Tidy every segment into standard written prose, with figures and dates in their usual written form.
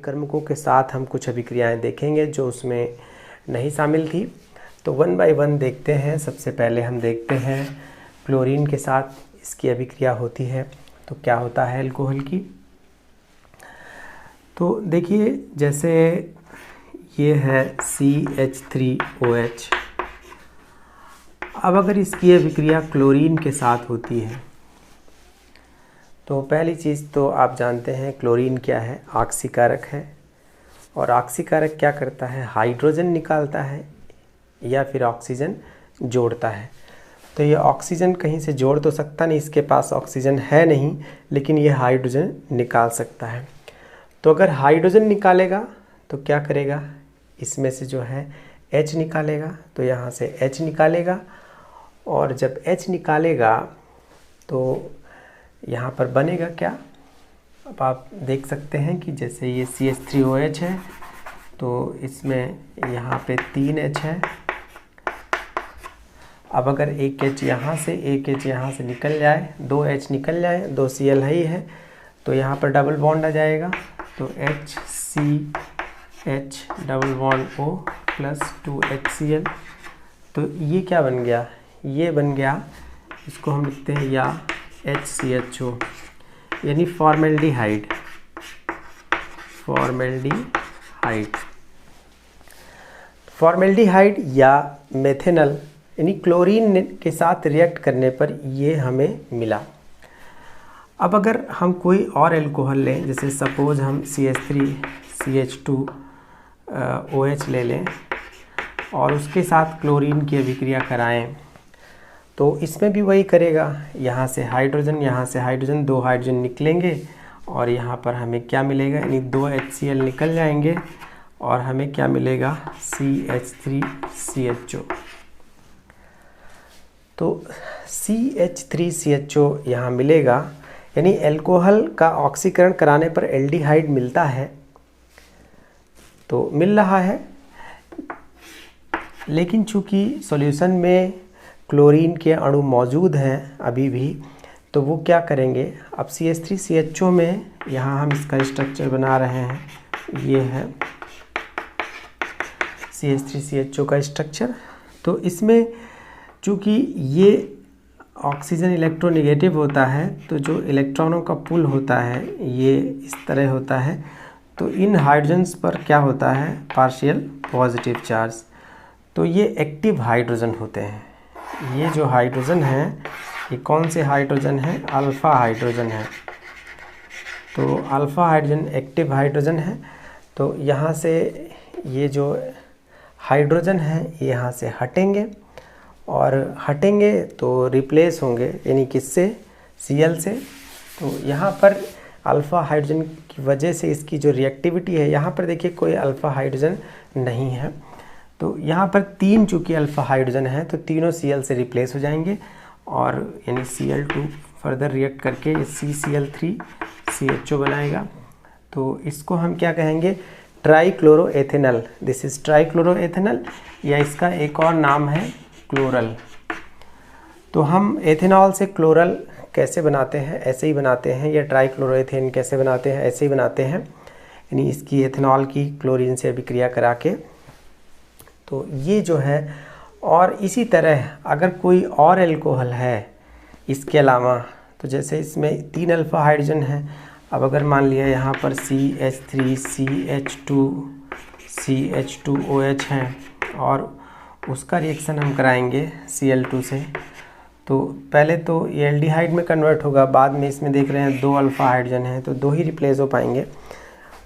अभिकर्मकों के साथ हम कुछ अभिक्रियाएं देखेंगे जो उसमें नहीं शामिल थी। तो 1 बाय 1 देखते हैं। सबसे पहले हम देखते हैं क्लोरीन के साथ इसकी अभिक्रिया होती है तो क्या होता है अल्कोहल की। तो देखिए जैसे ये है CH3OH। अब अगर इसकी अभिक्रिया क्लोरीन के साथ होती है तो पहली चीज़ तो आप जानते हैं क्लोरीन क्या है, ऑक्सीकारक है। और ऑक्सीकारक क्या करता है, हाइड्रोजन निकालता है या फिर ऑक्सीजन जोड़ता है। तो ये ऑक्सीजन कहीं से जोड़ तो सकता नहीं, इसके पास ऑक्सीजन है नहीं, लेकिन ये हाइड्रोजन निकाल सकता है। तो अगर हाइड्रोजन निकालेगा तो क्या करेगा, इसमें से जो है H निकालेगा, तो यहाँ से H निकालेगा। और जब H निकालेगा तो यहाँ पर बनेगा क्या, अब आप देख सकते हैं कि जैसे ये CH3OH है तो इसमें यहाँ पे 3H है। अब अगर एक H यहाँ से एक H यहाँ से निकल जाए, 2H निकल जाए, 2 Cl ही है तो यहाँ पर डबल बॉन्ड आ जाएगा। तो HCH double bond O plus 2HCl। तो ये क्या बन गया, ये बन गया, इसको हम लिखते हैं या HCHO यानी फॉर्मेल्डिहाइड। फॉर्मेल्डिहाइड या मेथेनॉल यानी क्लोरीन के साथ रिएक्ट करने पर ये हमें मिला। अब अगर हम कोई और अल्कोहल लें, जैसे सपोज हम CH3CH2OH ले लें और उसके साथ क्लोरीन की अभिक्रिया कराएं तो इसमें भी वही करेगा। यहाँ से हाइड्रोजन 2 हाइड्रोजन निकलेंगे और यहाँ पर हमें क्या मिलेगा, यानी 2 HCl निकल जाएंगे और हमें क्या मिलेगा, CH3CHO। तो CH3CHO यहाँ मिलेगा, यानी अल्कोहल का ऑक्सीकरण कराने पर एल्डिहाइड मिलता है, तो मिल रहा है। लेकिन चूँकि सॉल्यूशन में क्लोरीन के अणु मौजूद हैं अभी भी, तो वो क्या करेंगे, अब CH3CHO में यहाँ हम इसका स्ट्रक्चर बना रहे हैं, ये है CH3CHO का स्ट्रक्चर। तो इसमें चूँकि ये ऑक्सीजन इलेक्ट्रोनेगेटिव होता है तो जो इलेक्ट्रॉनों का पुल होता है ये इस तरह होता है, तो इन हाइड्रोजन्स पर क्या होता है, पार्शियल पॉजिटिव चार्ज। तो ये एक्टिव हाइड्रोजन होते हैं। ये जो हाइड्रोजन है ये कौन से हाइड्रोजन है, अल्फ़ा हाइड्रोजन है। तो अल्फ़ा हाइड्रोजन एक्टिव हाइड्रोजन है। तो यहाँ से ये जो हाइड्रोजन है यहाँ से हटेंगे और हटेंगे तो रिप्लेस होंगे, यानी किससे, Cl से। तो यहाँ पर अल्फ़ा हाइड्रोजन की वजह से इसकी जो रिएक्टिविटी है, यहाँ पर देखिए कोई अल्फ़ा हाइड्रोजन नहीं है, तो यहाँ पर 3 चूँकि अल्फ़ा हाइड्रोजन है तो तीनों Cl से रिप्लेस हो जाएंगे और यानी Cl2 फर्दर रिएक्ट करके ये CCl3CHO बनाएगा। तो इसको हम क्या कहेंगे, ट्राइक्लोरोएथेनॉल। दिस इज़ ट्राइक्लोरोएथेनॉल, या इसका एक और नाम है क्लोरल। तो हम एथेनॉल से क्लोरल कैसे बनाते हैं, ऐसे ही बनाते हैं, या ट्राइक्लोरोएथेन कैसे बनाते हैं, ऐसे ही बनाते हैं, यानी इसकी एथेनॉल की क्लोरीन से अभिक्रिया करा के। तो ये जो है, और इसी तरह अगर कोई और अल्कोहल है इसके अलावा, तो जैसे इसमें 3 अल्फ़ा हाइड्रोजन है, अब अगर मान लिया यहाँ पर CH3CH2OH है और उसका रिएक्शन हम कराएंगे Cl2 से, तो पहले तो ये एल्डिहाइड में कन्वर्ट होगा, बाद में इसमें देख रहे हैं 2 अल्फ़ा हाइड्रोजन है तो 2 ही रिप्लेस हो पाएंगे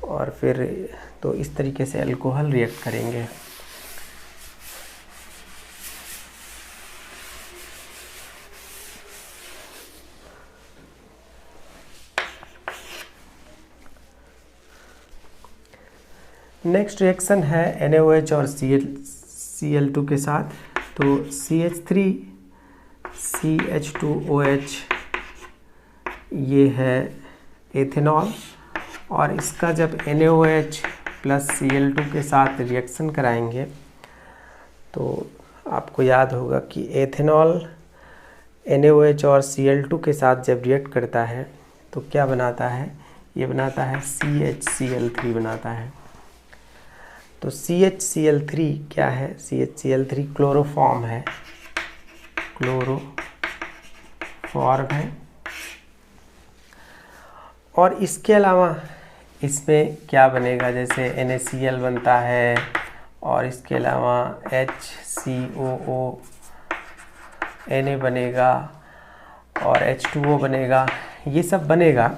और फिर तो इस तरीके से अल्कोहल रिएक्ट करेंगे। नेक्स्ट रिएक्शन है NaOH और Cl2 के साथ। तो CH3CH2OH ये है एथेनॉल, और इसका जब NaOH प्लस Cl2 के साथ रिएक्शन कराएंगे तो आपको याद होगा कि एथेनॉल NaOH और Cl2 के साथ जब रिएक्ट करता है तो क्या बनाता है, ये बनाता है CHCl3 बनाता है। तो CHCl3 क्या है? CHCl3 क्लोरोफॉर्म है, क्लोरोफॉर्म है। और इसके अलावा इसमें क्या बनेगा? जैसे NaCl बनता है, और इसके अलावा HCOO Na बनेगा और H2O बनेगा, ये सब बनेगा।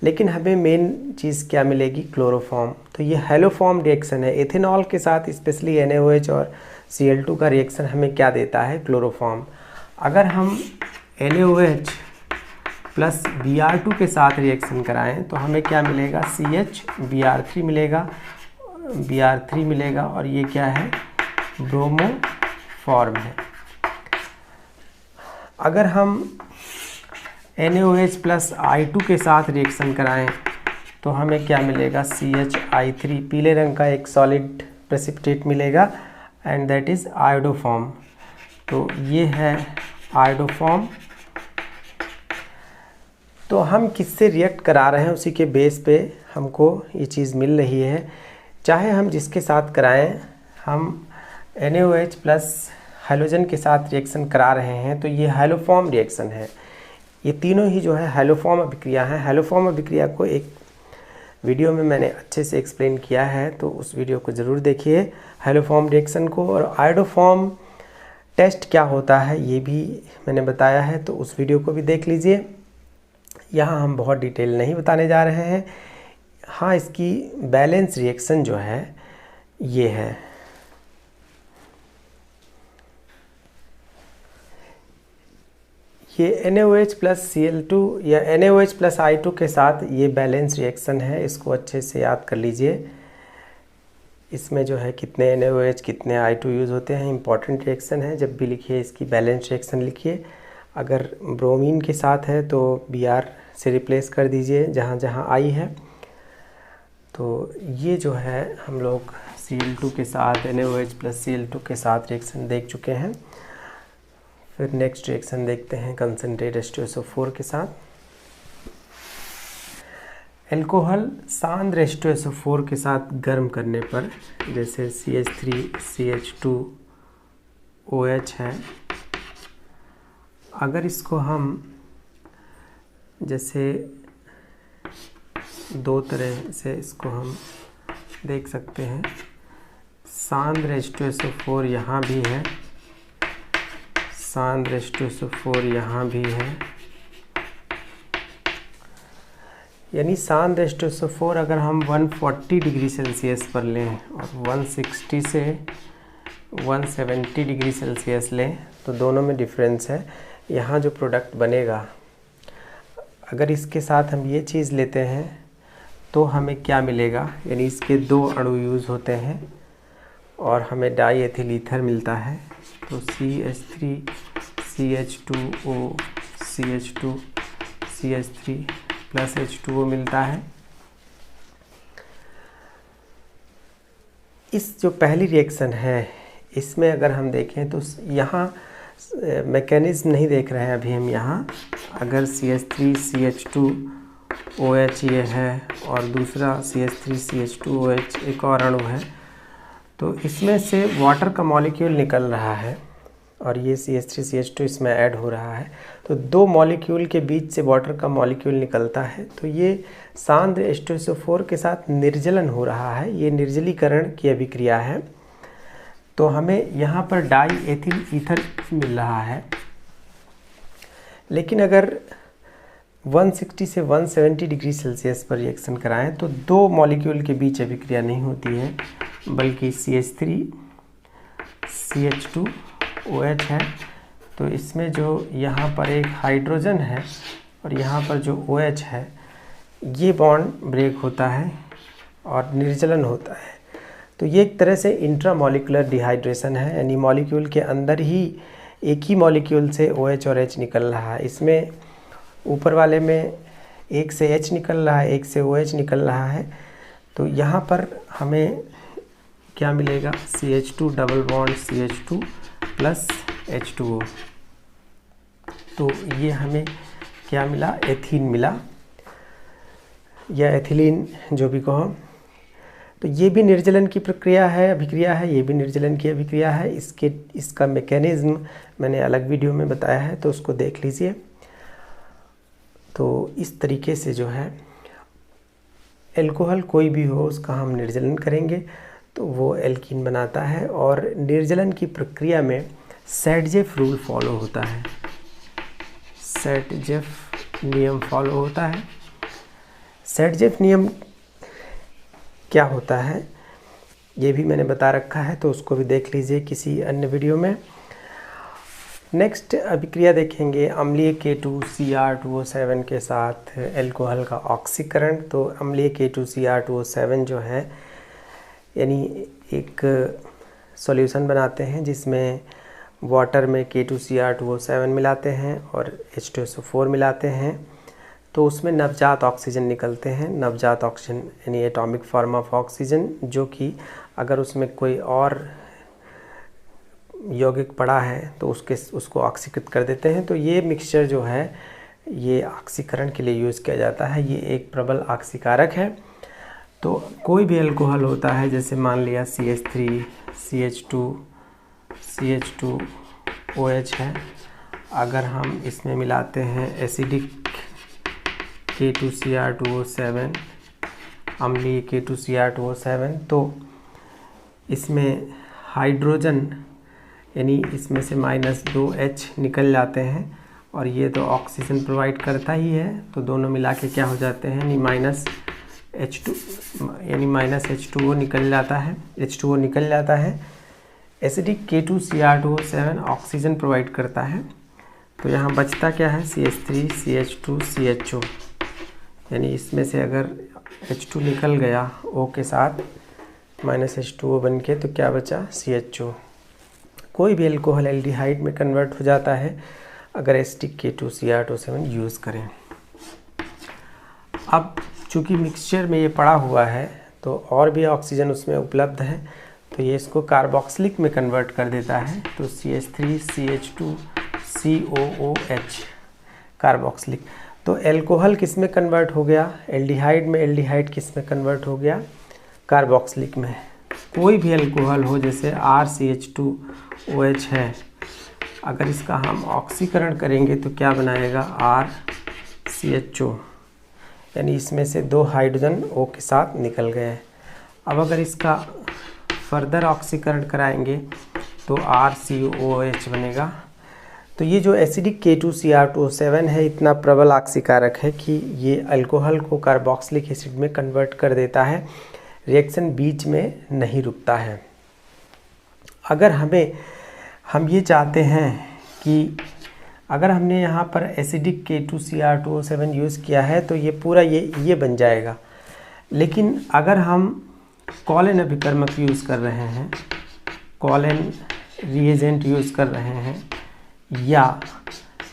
लेकिन हमें मेन चीज़ क्या मिलेगी? क्लोरोफॉर्म। तो ये हैलोफॉर्म रिएक्शन है। एथेनॉल के साथ स्पेशली NaOH और Cl2 का रिएक्शन हमें क्या देता है? क्लोरोफॉर्म। अगर हम NaOH प्लस Br2 के साथ रिएक्शन कराएं तो हमें क्या मिलेगा? CHBr3 मिलेगा, Br3 मिलेगा, और ये क्या है? ब्रोमोफॉर्म है। अगर हम NaOH प्लस I2 के साथ रिएक्शन कराएं तो हमें क्या मिलेगा? CHI3, पीले रंग का एक सॉलिड प्रेसिपिटेट मिलेगा, एंड दैट इज़ आयोडोफॉर्म। तो ये है आयोडोफॉर्म। तो हम किससे रिएक्ट करा रहे हैं उसी के बेस पे हमको ये चीज़ मिल रही है। चाहे हम जिसके साथ कराएं, हम NaOH प्लस हाइड्रोजन के साथ रिएक्शन करा रहे हैं तो ये हैलोफॉर्म रिएक्शन है। ये तीनों ही जो है हैलोफॉर्म अभिक्रिया है। हैलोफॉर्म अभिक्रिया को एक वीडियो में मैंने अच्छे से एक्सप्लेन किया है, तो उस वीडियो को ज़रूर देखिए हैलोफॉर्म रिएक्शन को। और आयोडोफॉर्म टेस्ट क्या होता है ये भी मैंने बताया है, तो उस वीडियो को भी देख लीजिए। यहाँ हम बहुत डिटेल नहीं बताने जा रहे हैं। हाँ, इसकी बैलेंस रिएक्शन जो है ये है। ये NaOH प्लस Cl2 या NaOH प्लस I2 के साथ ये बैलेंस रिएक्शन है। इसको अच्छे से याद कर लीजिए। इसमें जो है कितने NaOH कितने I2 यूज़ होते हैं, इंपॉर्टेंट रिएक्शन है। जब भी लिखिए इसकी बैलेंस रिएक्शन लिखिए। अगर ब्रोमीन के साथ है तो Br से रिप्लेस कर दीजिए जहाँ जहाँ I है। तो ये जो है हम लोग Cl2 के साथ NaOH प्लस Cl2 के साथ रिएक्शन देख चुके हैं। फिर नेक्स्ट रिएक्शन देखते हैं कंसनट्रेट H2SO4 के साथ। एल्कोहल सांद्र H2SO4 के साथ गर्म करने पर, जैसे CH3CH2OH है, अगर इसको हम जैसे दो तरह से इसको हम देख सकते हैं। सांद्र H2SO4 यहाँ भी है, सांद्र H2SO4 यहाँ भी है। यानी सांद्र H2SO4 अगर हम 140 डिग्री सेल्सियस पर लें और 160 से 170 डिग्री सेल्सियस लें तो दोनों में डिफरेंस है। यहाँ जो प्रोडक्ट बनेगा, अगर इसके साथ हम ये चीज़ लेते हैं तो हमें क्या मिलेगा? यानी इसके दो अणु यूज़ होते हैं और हमें डाई एथिल ईथर मिलता है। तो CH3CH2O CH2 CH3 plus H2O मिलता है। इस जो पहली रिएक्शन है इसमें अगर हम देखें तो यहाँ मैकेनिज्म नहीं देख रहे हैं अभी हम। यहाँ अगर CH3CH2OH ये है और दूसरा CH3CH2OH एक और अणु है, तो इसमें से वाटर का मॉलिक्यूल निकल रहा है और ये CH3CH2 इसमें ऐड हो रहा है। तो दो मॉलिक्यूल के बीच से वाटर का मॉलिक्यूल निकलता है। तो ये सांद्र H2SO4 के साथ निर्जलन हो रहा है। ये निर्जलीकरण की अभिक्रिया है। तो हमें यहाँ पर डाई एथिल ईथर मिल रहा है। लेकिन अगर 160 से 170 डिग्री सेल्सियस पर रिएक्शन कराएं तो दो मॉलिक्यूल के बीच अभिक्रिया नहीं होती है, बल्कि CH3CH2OH है। तो इसमें जो यहाँ पर एक हाइड्रोजन है और यहाँ पर जो OH है, ये बॉन्ड ब्रेक होता है और निर्जलन होता है। तो ये एक तरह से इंट्रामॉलिक्यूलर डिहाइड्रेशन है, यानी मॉलिक्यूल के अंदर ही एक ही मॉलिक्यूल से OH और H निकल रहा है। इसमें ऊपर वाले में एक से H निकल रहा है, एक से OH निकल रहा है। तो यहाँ पर हमें क्या मिलेगा? CH2 double bond CH2 plus H2O। तो ये हमें क्या मिला? एथीन मिला। या एथिलीन जो भी कहो, तो ये भी निर्जलन की प्रक्रिया है, अभिक्रिया है, ये भी निर्जलन की अभिक्रिया है। इसका मैकेनिज्म मैंने अलग वीडियो में बताया है, तो उसको देख लीजिए। तो इस तरीके से जो है एल्कोहल कोई भी हो उसका हम निर्जलन करेंगे तो वो एल्कीन बनाता है। और निर्जलन की प्रक्रिया में सेटजेफ रूल फॉलो होता है, सेटजेफ नियम फॉलो होता है। सेटजेफ नियम क्या होता है ये भी मैंने बता रखा है, तो उसको भी देख लीजिए किसी अन्य वीडियो में। नेक्स्ट अभिक्रिया देखेंगे अम्लीय K2Cr2O7 के साथ एल्कोहल का ऑक्सीकरण। तो अम्लीय K2Cr2O7 जो है यानी एक सॉल्यूशन बनाते हैं जिसमें वाटर में K2Cr2O7 मिलाते हैं और H2SO4 मिलाते हैं, तो उसमें नवजात ऑक्सीजन निकलते हैं। नवजात ऑक्सीजन यानी एटॉमिक फॉर्म ऑफ ऑक्सीजन, जो कि अगर उसमें कोई और यौगिक पड़ा है तो उसको ऑक्सीकृत कर देते हैं। तो ये मिक्सचर जो है ये ऑक्सीकरण के लिए यूज़ किया जाता है, ये एक प्रबल ऑक्सीकारक है। तो कोई भी अल्कोहल होता है, जैसे मान लिया CH3 CH2 CH2OH है, अगर हम इसमें मिलाते हैं एसिडिक K2Cr2O7, अम्लीय K2Cr2O7, तो इसमें हाइड्रोजन यानी इसमें से -2H निकल जाते हैं और ये तो ऑक्सीजन प्रोवाइड करता ही है, तो दोनों मिला के क्या हो जाते हैं यानी -H2 यानी -H2O निकल जाता है, H2O निकल जाता है। एसिडिक K2Cr2O7 ऑक्सीजन प्रोवाइड करता है, तो यहाँ बचता क्या है CH3 CH2 CHO, यानी इसमें से अगर H2 निकल गया O के साथ -H2O बन के, तो क्या बचा CHO। कोई भी अल्कोहल एल्डिहाइड में कन्वर्ट हो जाता है अगर एसिडिक K2Cr2O7 यूज़ करें। अब चूँकि मिक्सचर में ये पड़ा हुआ है तो और भी ऑक्सीजन उसमें उपलब्ध है, तो ये इसको कार्बोक्सिलिक में कन्वर्ट कर देता है। तो CH3 CH2 COOH कार्बोक्सिलिक। तो एल्कोहल किस में कन्वर्ट हो गया, एल्डिहाइड में। एल्डिहाइड किस में कन्वर्ट हो गया, कार्बोक्सिलिक में। कोई भी अल्कोहल हो, जैसे RCH2OH है, अगर इसका हम ऑक्सीकरण करेंगे तो क्या बनाएगा RCHO, यानी इसमें से 2 हाइड्रोजन O के साथ निकल गए। अब अगर इसका फर्दर ऑक्सीकरण कराएंगे तो RCOOH बनेगा। तो ये जो एसिडिक K2Cr2O7 है इतना प्रबल ऑक्सीकारक है कि ये अल्कोहल को कार्बोक्सिलिक एसिड में कन्वर्ट कर देता है, रिएक्शन बीच में नहीं रुकता है। अगर हम ये चाहते हैं कि अगर हमने यहाँ पर एसिडिक K2Cr2O7 यूज़ किया है तो ये पूरा ये बन जाएगा, लेकिन अगर हम कॉलेन अभिकर्मक यूज़ कर रहे हैं, कॉलेन रिएजेंट यूज़ कर रहे हैं, या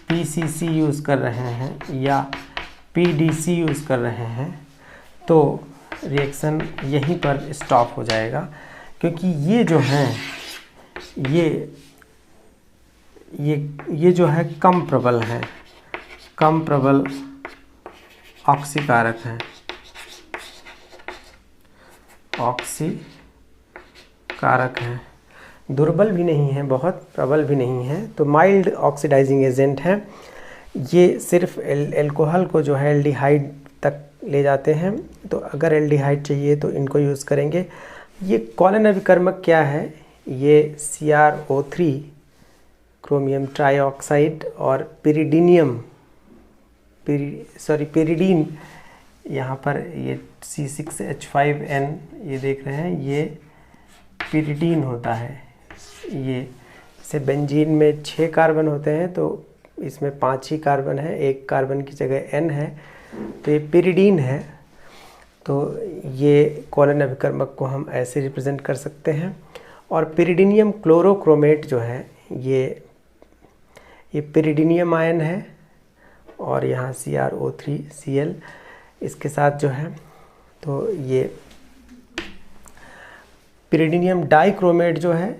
PCC यूज़ कर रहे हैं, या PDC यूज़ कर रहे हैं, तो रिएक्शन यहीं पर स्टॉप हो जाएगा, क्योंकि ये जो हैं ये जो है कम प्रबल हैं, कम प्रबल ऑक्सीकारक हैं, ऑक्सीकारक हैं, दुर्बल भी नहीं है, बहुत प्रबल भी नहीं है। तो माइल्ड ऑक्सीडाइजिंग एजेंट हैं। ये सिर्फ एल्कोहल को जो है एल्डिहाइड तक ले जाते हैं, तो अगर एल्डिहाइड चाहिए तो इनको यूज़ करेंगे। ये कॉलेन अभिकर्मक क्या है, ये CrO3 क्रोमियम ट्राइऑक्साइड और पिरिडीन, यहाँ पर ये C6H5N ये देख रहे हैं, ये पिरिडीन होता है। ये से बेंजीन में 6 कार्बन होते हैं, तो इसमें 5 ही कार्बन है, 1 कार्बन की जगह N है, तो ये पिरिडीन है। तो ये कॉलेन अभिकर्मक को हम ऐसे रिप्रेजेंट कर सकते हैं। और पिरिडीनियम क्लोरोक्रोमेट जो है ये पिरिडीनियम आयन है, और यहाँ CrO3Cl इसके साथ जो है, तो ये पिरिडीनियम डाइक्रोमेट जो है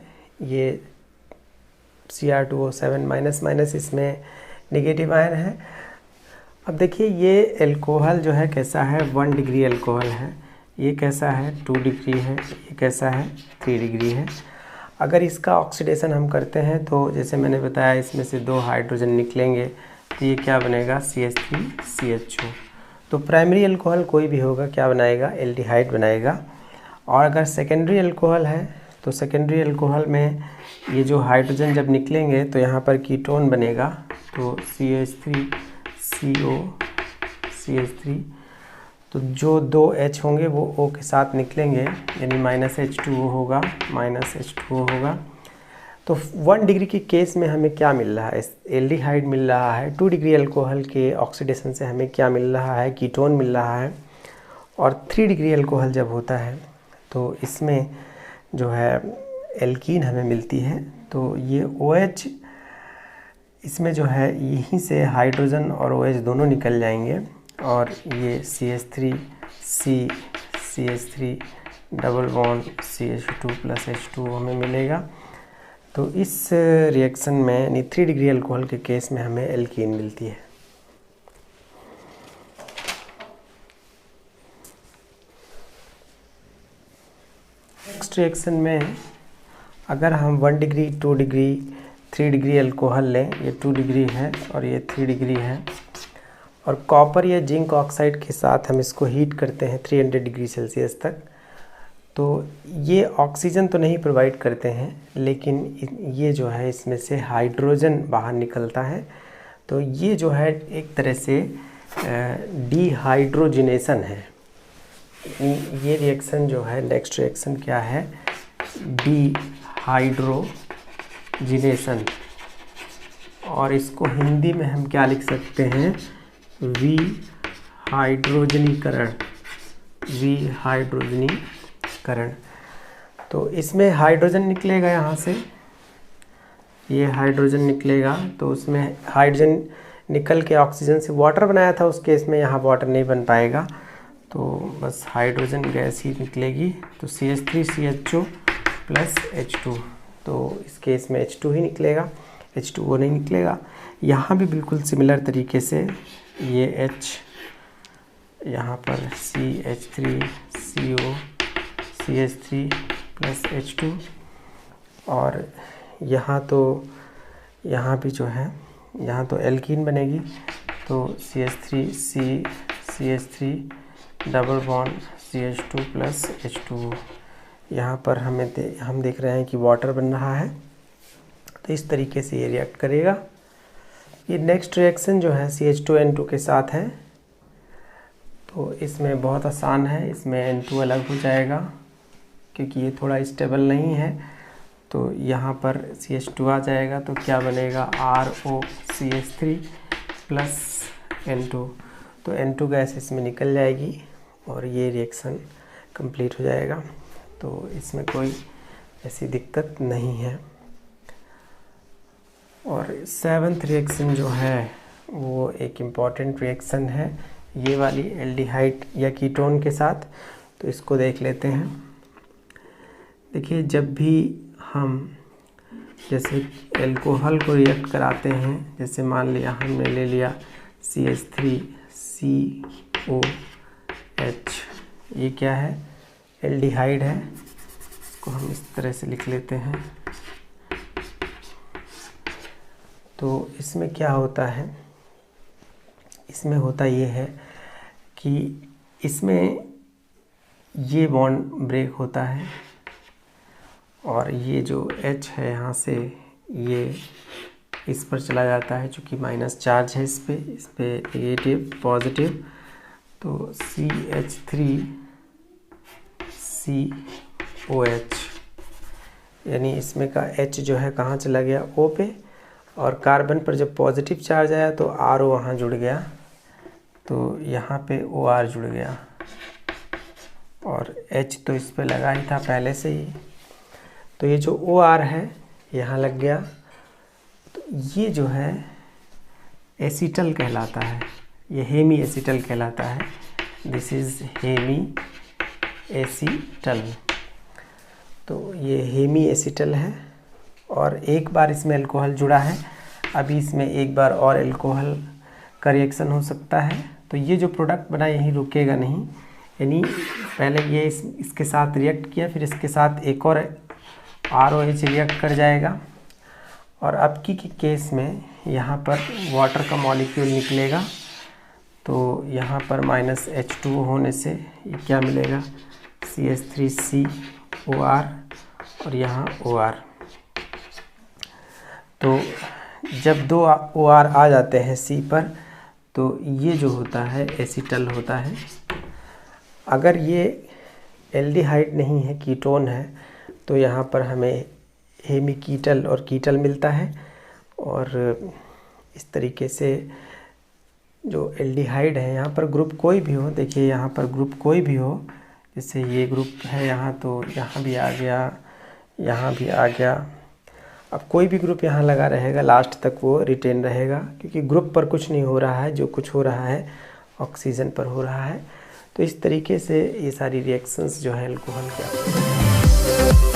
ये Cr2O7 माइनस इसमें नेगेटिव आयन है। अब देखिए ये एल्कोहल जो है कैसा है, 1 डिग्री एल्कोहल है, ये कैसा है 2 डिग्री है, ये कैसा है 3 डिग्री है। अगर इसका ऑक्सीडेशन हम करते हैं तो जैसे मैंने बताया इसमें से 2 हाइड्रोजन निकलेंगे तो ये क्या बनेगा CH3CHO। तो प्राइमरी अल्कोहल कोई भी होगा क्या बनाएगा, एल्डिहाइड बनाएगा। और अगर सेकेंडरी अल्कोहल है तो सेकेंडरी अल्कोहल में ये जो हाइड्रोजन जब निकलेंगे तो यहाँ पर कीटोन बनेगा, तो CH3CO CH3, तो जो 2 H होंगे वो O के साथ निकलेंगे यानी -H2O होगा, -H2O होगा। तो 1 डिग्री के केस में हमें क्या मिल रहा है, एल्डिहाइड मिल रहा है। 2 डिग्री अल्कोहल के ऑक्सीडेशन से हमें क्या मिल रहा है, कीटोन मिल रहा है। और 3 डिग्री अल्कोहल जब होता है तो इसमें जो है एल्कीन हमें मिलती है। तो ये OH इसमें जो है यहीं से हाइड्रोजन और OH दोनों निकल जाएंगे और ये CH3 double bond CH2 + H2O हमें मिलेगा। तो इस रिएक्शन में यानी 3 डिग्री अल्कोहल के केस में हमें एल्कीन मिलती है। नेक्स्ट रिएक्शन में अगर हम 1 डिग्री 2 डिग्री 3 डिग्री अल्कोहल लें, ये 2 डिग्री है और ये 3 डिग्री है, और कॉपर या जिंक ऑक्साइड के साथ हम इसको हीट करते हैं 300 डिग्री सेल्सियस तक, तो ये ऑक्सीजन तो नहीं प्रोवाइड करते हैं लेकिन ये जो है इसमें से हाइड्रोजन बाहर निकलता है। तो ये जो है एक तरह से डिहाइड्रोजिनेशन है। ये रिएक्शन जो है, नेक्स्ट रिएक्शन क्या है, डिहाइड्रोजिनेशन, और इसको हिंदी में हम क्या लिख सकते हैं, विहाइड्रोजनीकरण। तो इसमें हाइड्रोजन निकलेगा, यहाँ से ये हाइड्रोजन निकलेगा, तो उसमें हाइड्रोजन निकल के ऑक्सीजन से वाटर बनाया था, उस केस में यहाँ वाटर नहीं बन पाएगा, तो बस हाइड्रोजन गैस ही निकलेगी। तो CH3CHO + H2, तो इस केस में H2 ही निकलेगा, H2O नहीं निकलेगा। यहाँ भी बिल्कुल सिमिलर तरीके से ये H, यहाँ पर CH3CO CH3 + H2, और यहाँ भी जो है यहाँ तो एल्कीन बनेगी, तो CH3 double bond CH2 + H2। यहाँ पर हम देख रहे हैं कि वाटर बन रहा है, तो इस तरीके से ये रिएक्ट करेगा। ये नेक्स्ट रिएक्शन जो है CH2N2 के साथ है, तो इसमें बहुत आसान है, इसमें N2 अलग हो जाएगा क्योंकि ये थोड़ा स्टेबल नहीं है, तो यहाँ पर CH2 आ जाएगा, तो क्या बनेगा ROCH3 + N2, तो N2 गैस इसमें निकल जाएगी और ये रिएक्शन कंप्लीट हो जाएगा। तो इसमें कोई ऐसी दिक्कत नहीं है। और 7th रिएक्शन जो है वो एक इम्पॉर्टेंट रिएक्शन है, ये वाली एल्डिहाइड या कीटोन के साथ, तो इसको देख लेते हैं। देखिए जब भी हम जैसे एल्कोहल को रिएक्ट कराते हैं, जैसे मान लिया हमने ले लिया CH3COH, ये क्या है, एल्डिहाइड है, इसको हम इस तरह से लिख लेते हैं। तो इसमें क्या होता है, इसमें होता ये है कि इसमें ये बॉन्ड ब्रेक होता है और ये जो H है यहाँ से ये इस पर चला जाता है, चूँकि माइनस चार्ज है इस पे नेगेटिव पॉजिटिव, तो CH3COH, यानी इसमें का H जो है कहाँ चला गया, O पे, और कार्बन पर जब पॉजिटिव चार्ज आया तो RO वहाँ जुड़ गया, तो यहाँ पे OR जुड़ गया, और H तो इस पे लगा ही था पहले से ही, तो ये जो OR है यहाँ लग गया, तो ये जो है एसीटल कहलाता है, ये हेमी एसीटल कहलाता है, दिस इज़ हेमी एसीटल। तो ये हेमी एसीटल है और एक बार इसमें अल्कोहल जुड़ा है, अभी इसमें एक बार और अल्कोहल का रिएक्शन हो सकता है। तो ये जो प्रोडक्ट बना यहीं रुकेगा नहीं, यानी पहले ये इसके साथ रिएक्ट किया, फिर इसके साथ एक और ROH रिएक्ट कर जाएगा, और अब की केस में यहाँ पर वाटर का मॉलिक्यूल निकलेगा। तो यहाँ पर -H2 होने से ये क्या मिलेगा, CH3COR और यहाँ OR। तो जब 2 OR आ जाते हैं C पर तो ये जो होता है एसीटल होता है। अगर ये एल्डिहाइड नहीं है, कीटोन है, तो यहाँ पर हमें हेमीकीटल और कीटल मिलता है। और इस तरीके से जो एल्डिहाइड है, यहाँ पर ग्रुप कोई भी हो, देखिए यहाँ पर ग्रुप कोई भी हो, जैसे ये ग्रुप है यहाँ, तो यहाँ भी आ गया, यहाँ भी आ गया। अब कोई भी ग्रुप यहाँ लगा रहेगा, लास्ट तक वो रिटेन रहेगा, क्योंकि ग्रुप पर कुछ नहीं हो रहा है, जो कुछ हो रहा है ऑक्सीजन पर हो रहा है। तो इस तरीके से ये सारी रिएक्शंस जो है अल्कोहल के